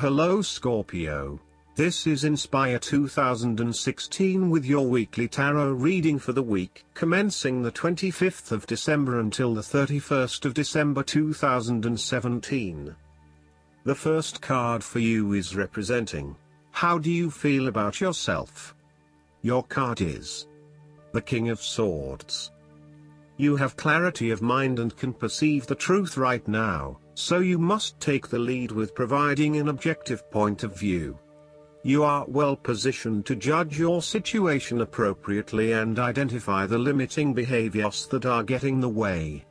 Hello Scorpio. This is Inspire 2016 with your weekly tarot reading for the week commencing the 25th of December until the 31st of December 2017. The first card for you is representing, how do you feel about yourself? Your card is the King of Swords. You have clarity of mind and can perceive the truth right now, so you must take the lead with providing an objective point of view. You are well positioned to judge your situation appropriately and identify the limiting behaviors that are getting in the way.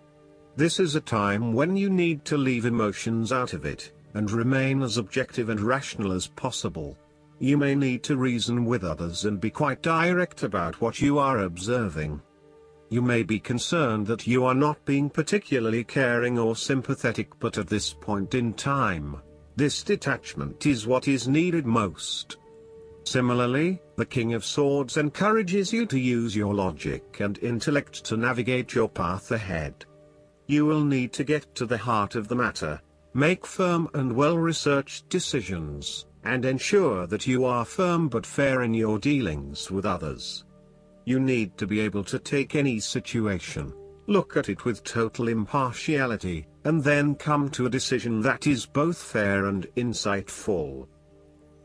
This is a time when you need to leave emotions out of it, and remain as objective and rational as possible. You may need to reason with others and be quite direct about what you are observing. You may be concerned that you are not being particularly caring or sympathetic, but at this point in time, this detachment is what is needed most. Similarly, the King of Swords encourages you to use your logic and intellect to navigate your path ahead. You will need to get to the heart of the matter, make firm and well-researched decisions, and ensure that you are firm but fair in your dealings with others. You need to be able to take any situation, look at it with total impartiality, and then come to a decision that is both fair and insightful.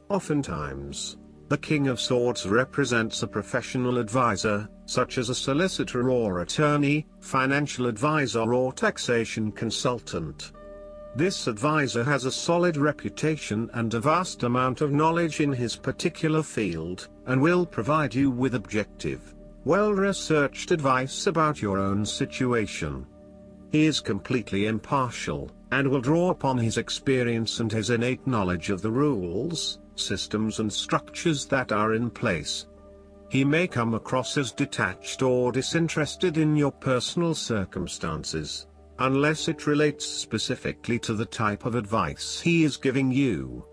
Oftentimes, the King of Swords represents a professional advisor, such as a solicitor or attorney, financial advisor or taxation consultant. This advisor has a solid reputation and a vast amount of knowledge in his particular field, and will provide you with objective, well-researched advice about your own situation. He is completely impartial, and will draw upon his experience and his innate knowledge of the rules, systems and structures that are in place. He may come across as detached or disinterested in your personal circumstances, unless it relates specifically to the type of advice he is giving you.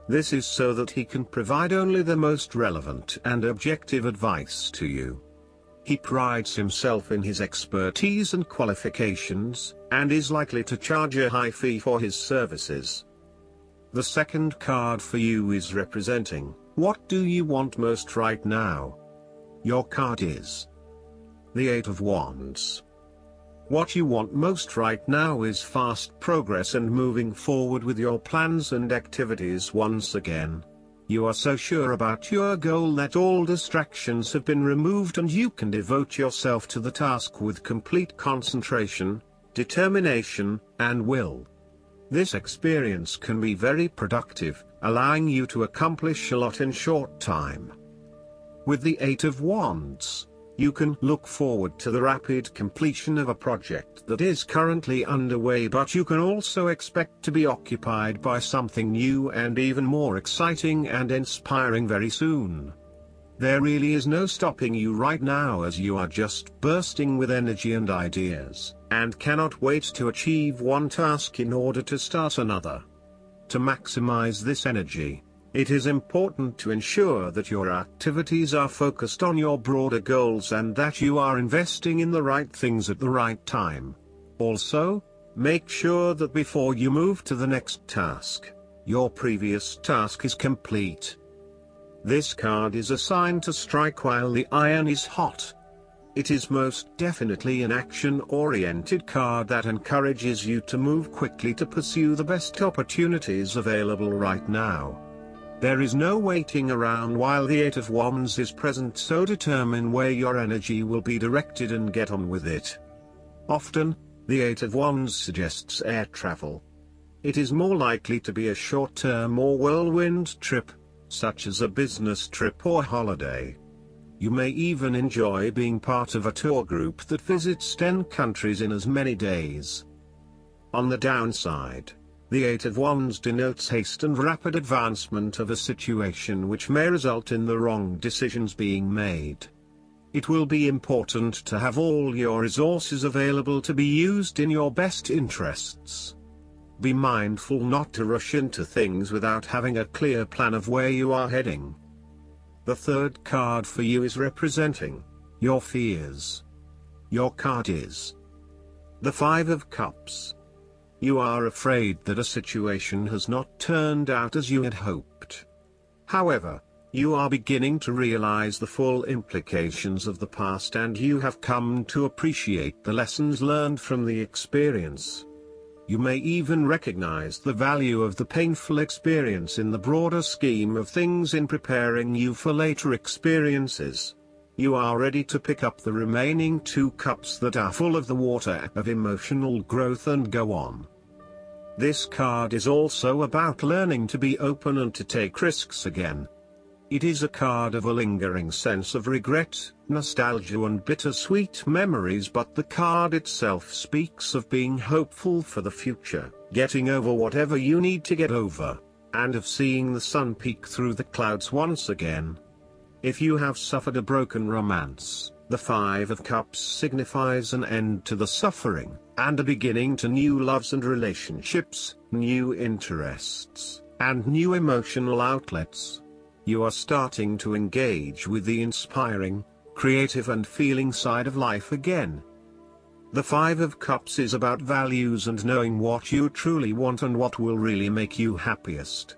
This is so that he can provide only the most relevant and objective advice to you. He prides himself in his expertise and qualifications, and is likely to charge a high fee for his services. The second card for you is representing, what do you want most right now? Your card is the Eight of Wands. What you want most right now is fast progress and moving forward with your plans and activities once again. You are so sure about your goal that all distractions have been removed and you can devote yourself to the task with complete concentration, determination, and will. This experience can be very productive, allowing you to accomplish a lot in short time. With the Eight of Wands, you can look forward to the rapid completion of a project that is currently underway, but you can also expect to be occupied by something new and even more exciting and inspiring very soon. There really is no stopping you right now, as you are just bursting with energy and ideas, and cannot wait to achieve one task in order to start another. To maximize this energy, it is important to ensure that your activities are focused on your broader goals and that you are investing in the right things at the right time. Also, make sure that before you move to the next task, your previous task is complete. This card is a sign to strike while the iron is hot. It is most definitely an action-oriented card that encourages you to move quickly to pursue the best opportunities available right now. There is no waiting around while the Eight of Wands is present, so determine where your energy will be directed and get on with it. Often, the Eight of Wands suggests air travel. It is more likely to be a short-term or whirlwind trip, such as a business trip or holiday. You may even enjoy being part of a tour group that visits 10 countries in as many days. On the downside, the Eight of Wands denotes haste and rapid advancement of a situation which may result in the wrong decisions being made. It will be important to have all your resources available to be used in your best interests. Be mindful not to rush into things without having a clear plan of where you are heading. The third card for you is representing your fears. Your card is the Five of Cups. You are afraid that a situation has not turned out as you had hoped. However, you are beginning to realize the full implications of the past, and you have come to appreciate the lessons learned from the experience. You may even recognize the value of the painful experience in the broader scheme of things in preparing you for later experiences. You are ready to pick up the remaining 2 cups that are full of the water of emotional growth and go on. This card is also about learning to be open and to take risks again. It is a card of a lingering sense of regret, nostalgia and bittersweet memories, but the card itself speaks of being hopeful for the future, getting over whatever you need to get over, and of seeing the sun peek through the clouds once again. If you have suffered a broken romance, the Five of Cups signifies an end to the suffering, and a beginning to new loves and relationships, new interests, and new emotional outlets. You are starting to engage with the inspiring, creative and feeling side of life again. The Five of Cups is about values and knowing what you truly want and what will really make you happiest.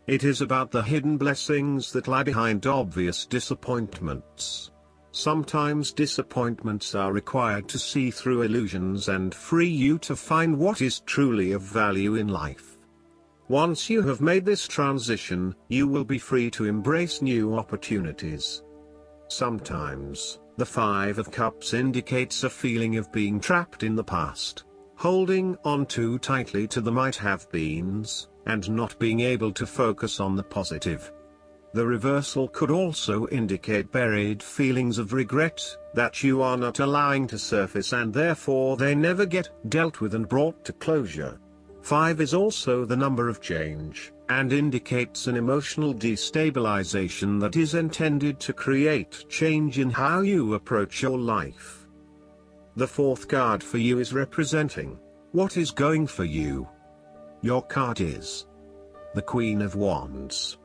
It is about the hidden blessings that lie behind obvious disappointments. Sometimes disappointments are required to see through illusions and free you to find what is truly of value in life. Once you have made this transition, you will be free to embrace new opportunities. Sometimes, the Five of Cups indicates a feeling of being trapped in the past, holding on too tightly to the might-have-beens, and not being able to focus on the positive. The reversal could also indicate buried feelings of regret, that you are not allowing to surface and therefore they never get dealt with and brought to closure. 5 is also the number of change, and indicates an emotional destabilization that is intended to create change in how you approach your life. The fourth card for you is representing what is going for you. Your card is the Queen of Wands.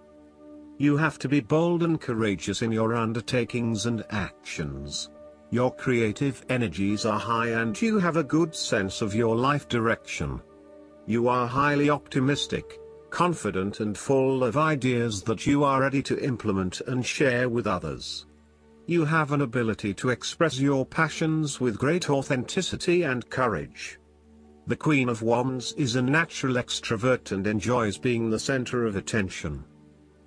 You have to be bold and courageous in your undertakings and actions. Your creative energies are high and you have a good sense of your life direction. You are highly optimistic, confident and full of ideas that you are ready to implement and share with others. You have an ability to express your passions with great authenticity and courage. The Queen of Wands is a natural extrovert and enjoys being the center of attention.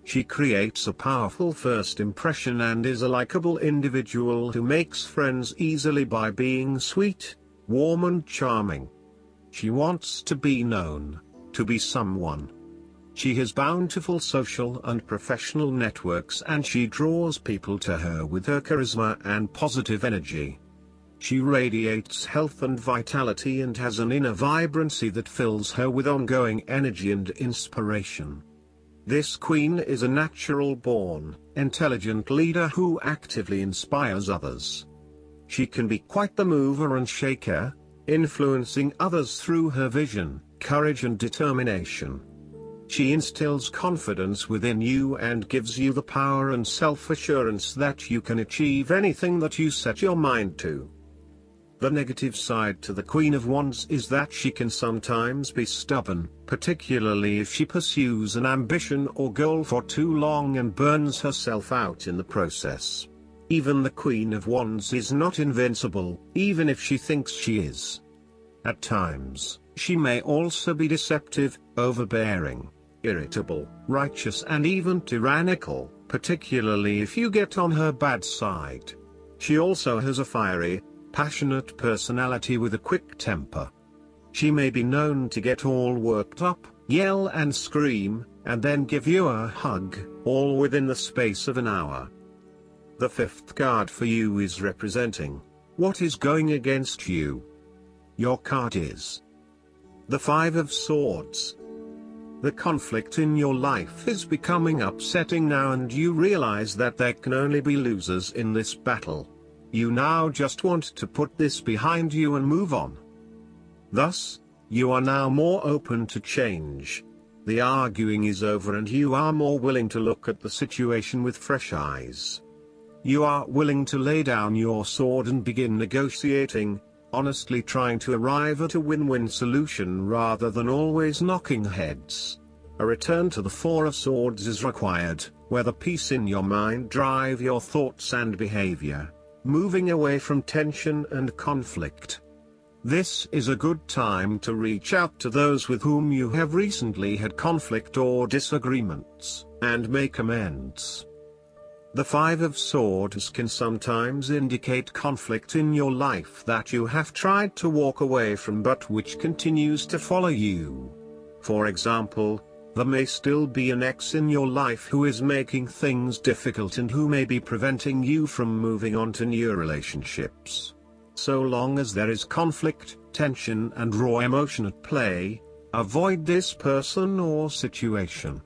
She creates a powerful first impression and is a likable individual who makes friends easily by being sweet, warm and charming. She wants to be known, to be someone. She has bountiful social and professional networks and she draws people to her with her charisma and positive energy. She radiates health and vitality and has an inner vibrancy that fills her with ongoing energy and inspiration. This queen is a natural-born, intelligent leader who actively inspires others. She can be quite the mover and shaker, influencing others through her vision, courage and determination. She instills confidence within you and gives you the power and self-assurance that you can achieve anything that you set your mind to. The negative side to the Queen of Wands is that she can sometimes be stubborn, particularly if she pursues an ambition or goal for too long and burns herself out in the process. Even the Queen of Wands is not invincible, even if she thinks she is. At times, she may also be deceptive, overbearing. irritable, righteous and even tyrannical, particularly if you get on her bad side. She also has a fiery, passionate personality with a quick temper. She may be known to get all worked up, yell and scream, and then give you a hug, all within the space of an hour. The fifth card for you is representing what is going against you. Your card is the Five of Swords. The conflict in your life is becoming upsetting now, and you realize that there can only be losers in this battle. You now just want to put this behind you and move on. Thus, you are now more open to change. The arguing is over and you are more willing to look at the situation with fresh eyes. You are willing to lay down your sword and begin negotiating, honestly trying to arrive at a win-win solution rather than always knocking heads. A return to the Four of Swords is required, where the peace in your mind drive your thoughts and behavior, moving away from tension and conflict. This is a good time to reach out to those with whom you have recently had conflict or disagreements, and make amends. The Five of Swords can sometimes indicate conflict in your life that you have tried to walk away from but which continues to follow you. For example, there may still be an ex in your life who is making things difficult and who may be preventing you from moving on to new relationships. So long as there is conflict, tension and raw emotion at play, avoid this person or situation.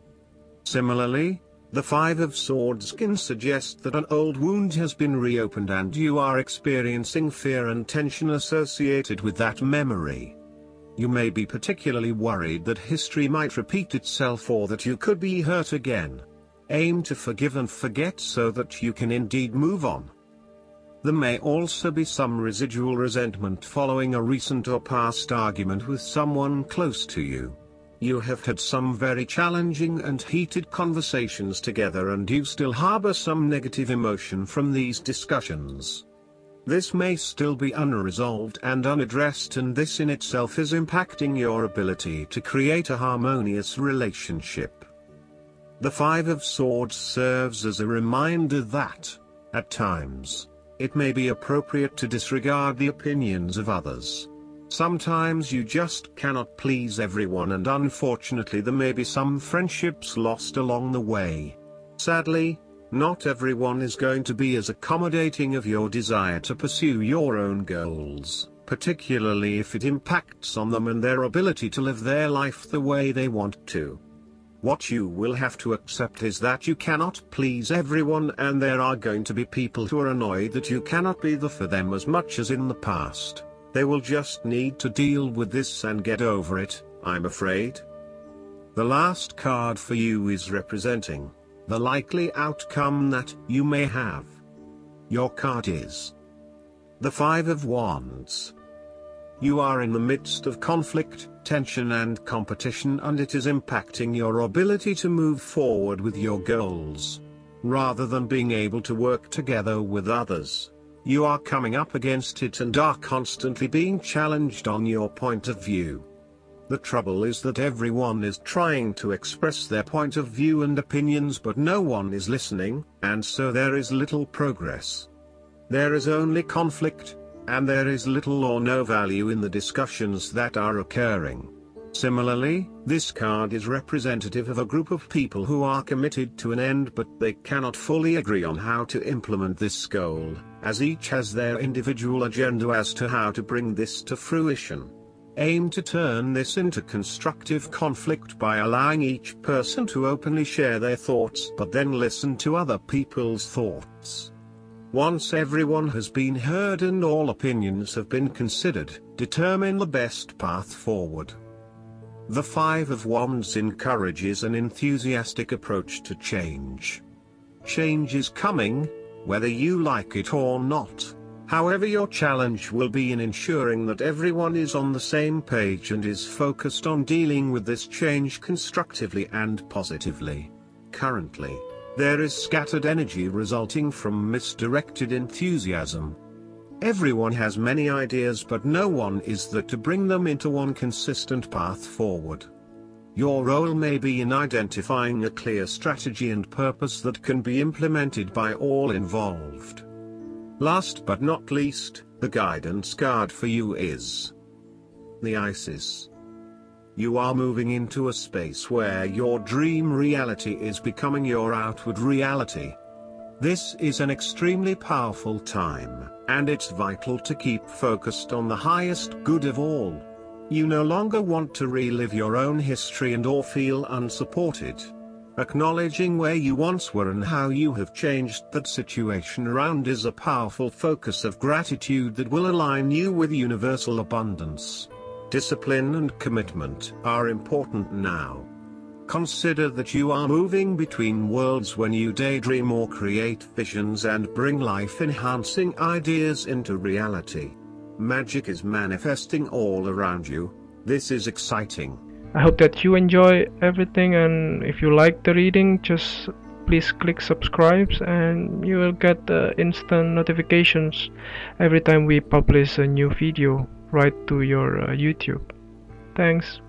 Similarly, the Five of Swords can suggest that an old wound has been reopened and you are experiencing fear and tension associated with that memory. You may be particularly worried that history might repeat itself or that you could be hurt again. Aim to forgive and forget so that you can indeed move on. There may also be some residual resentment following a recent or past argument with someone close to you. You have had some very challenging and heated conversations together and you still harbor some negative emotion from these discussions. This may still be unresolved and unaddressed, and this in itself is impacting your ability to create a harmonious relationship. The Five of Swords serves as a reminder that, at times, it may be appropriate to disregard the opinions of others. Sometimes you just cannot please everyone, and unfortunately there may be some friendships lost along the way. Sadly, not everyone is going to be as accommodating of your desire to pursue your own goals, particularly if it impacts on them and their ability to live their life the way they want to. What you will have to accept is that you cannot please everyone, and there are going to be people who are annoyed that you cannot be there for them as much as in the past. They will just need to deal with this and get over it, I'm afraid. The last card for you is representing the likely outcome that you may have. Your card is the Five of Wands. You are in the midst of conflict, tension and competition, and it is impacting your ability to move forward with your goals. Rather than being able to work together with others, you are coming up against it and are constantly being challenged on your point of view. The trouble is that everyone is trying to express their point of view and opinions, but no one is listening, and so there is little progress. There is only conflict, and there is little or no value in the discussions that are occurring. Similarly, this card is representative of a group of people who are committed to an end, but they cannot fully agree on how to implement this goal, as each has their individual agenda as to how to bring this to fruition. Aim to turn this into constructive conflict by allowing each person to openly share their thoughts, but then listen to other people's thoughts. Once everyone has been heard and all opinions have been considered, determine the best path forward. The Five of Wands encourages an enthusiastic approach to change. Change is coming, whether you like it or not. However, your challenge will be in ensuring that everyone is on the same page and is focused on dealing with this change constructively and positively. Currently, there is scattered energy resulting from misdirected enthusiasm. Everyone has many ideas, but no one is there to bring them into one consistent path forward. Your role may be in identifying a clear strategy and purpose that can be implemented by all involved. Last but not least, the guidance card for you is the Isis. You are moving into a space where your dream reality is becoming your outward reality. This is an extremely powerful time, and it's vital to keep focused on the highest good of all. You no longer want to relive your own history and/or feel unsupported. Acknowledging where you once were and how you have changed that situation around is a powerful focus of gratitude that will align you with universal abundance. Discipline and commitment are important now. Consider that you are moving between worlds when you daydream or create visions and bring life-enhancing ideas into reality. Magic is manifesting all around you. This is exciting. I hope that you enjoy everything, and if you like the reading, just please click subscribe and you will get instant notifications every time we publish a new video right to your YouTube. Thanks.